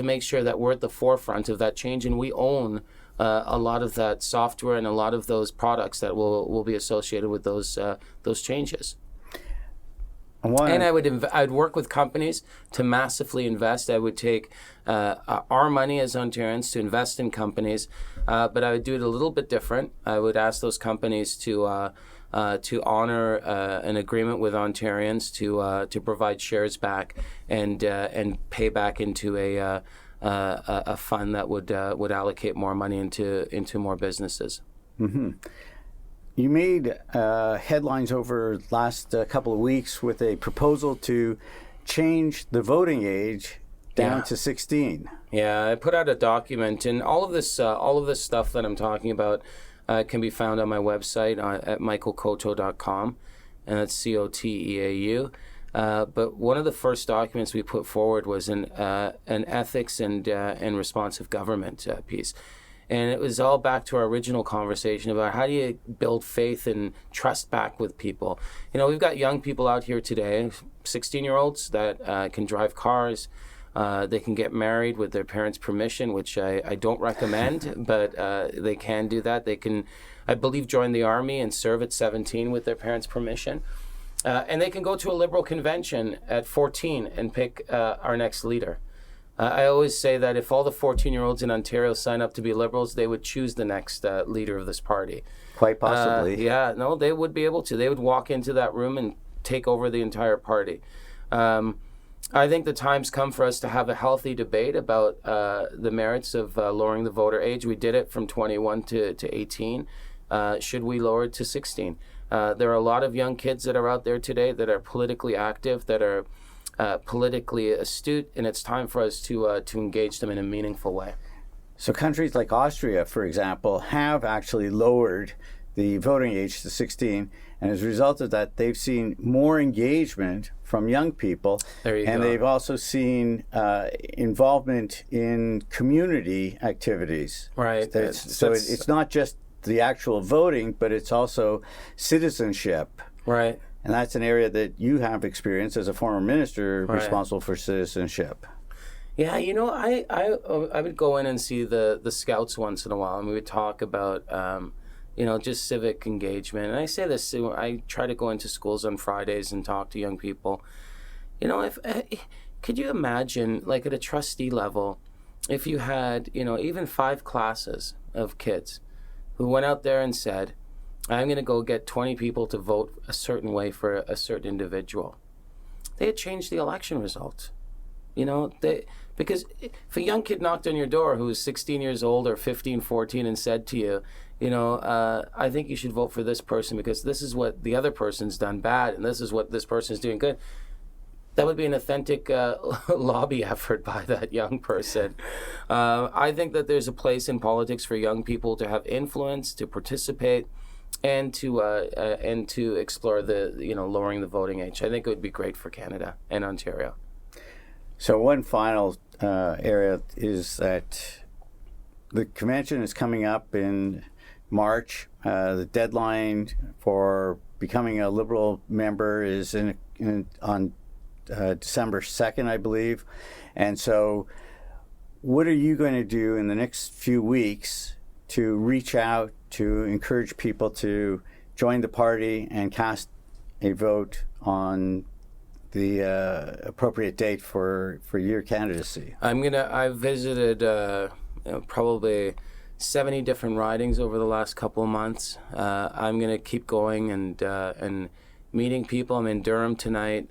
make sure that we're at the forefront of that change, and we own a lot of that software and a lot of those products that will be associated with those changes. And I'd work with companies to massively invest. I would take our money as Ontarians to invest in companies, but I would do it a little bit different. I would ask those companies to honor an agreement with Ontarians to provide shares back and pay back into a fund that would allocate more money into more businesses. Mm-hmm. You made headlines over the last couple of weeks with a proposal to change the voting age down to 16. Yeah, I put out a document, and all of this stuff that I'm talking about can be found on my website at michaelcoteau.com, and that's Coteau. But one of the first documents we put forward was an ethics and responsive government piece. And it was all back to our original conversation about how do you build faith and trust back with people. We've got young people out here today, 16-year-olds that can drive cars. They can get married with their parents' permission, which I don't recommend, but they can do that. They can, I believe, join the army and serve at 17 with their parents' permission. And they can go to a Liberal convention at 14 and pick our next leader. I always say that if all the 14-year-olds in Ontario sign up to be Liberals, they would choose the next leader of this party. Quite possibly. They would be able to. They would walk into that room and take over the entire party. I think the time's come for us to have a healthy debate about the merits of lowering the voter age. We did it from 21 to 18. Should we lower it to 16? There are a lot of young kids that are out there today that are politically active, that are politically astute, and it's time for us to engage them in a meaningful way. So countries like Austria, for example, have actually lowered the voting age to 16, and as a result of that, they've seen more engagement from young people. There you and go. They've also seen involvement in community activities. Right. It's not just the actual voting, but it's also citizenship. Right. And that's an area that you have experience as a former minister responsible for citizenship. Yeah, I would go in and see the scouts once in a while, and we would talk about just civic engagement. And I say this, I try to go into schools on Fridays and talk to young people. Could you imagine, like at a trustee level, if you had, even 5 classes of kids who went out there and said, I'm going to go get 20 people to vote a certain way for a certain individual. They had changed the election result. Because if a young kid knocked on your door who was 16 years old or 15, 14 and said to you, I think you should vote for this person because this is what the other person's done bad and this is what this person's doing good, that would be an authentic lobby effort by that young person. I think that there's a place in politics for young people to have influence, to participate, and to explore the lowering the voting age. I think it would be great for Canada and Ontario. So one final area is that the convention is coming up in March. The deadline for becoming a Liberal member is on December 2nd, I believe. And so what are you going to do in the next few weeks to reach out to encourage people to join the party and cast a vote on the appropriate date for your candidacy? I've visited probably 70 different ridings over the last couple of months. I'm gonna keep going and meeting people. I'm in Durham tonight.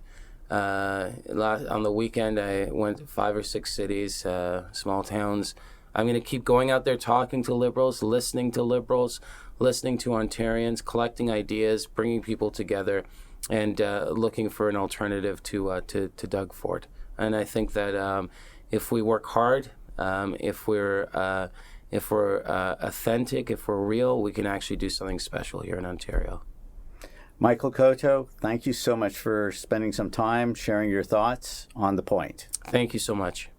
On the weekend, I went to 5 or 6 cities, small towns. I'm going to keep going out there talking to Liberals, listening to Ontarians, collecting ideas, bringing people together, and looking for an alternative to Doug Ford. And I think that if we work hard, if we're authentic, if we're real, we can actually do something special here in Ontario. Michael Coteau, thank you so much for spending some time sharing your thoughts on The Point. Thank you so much.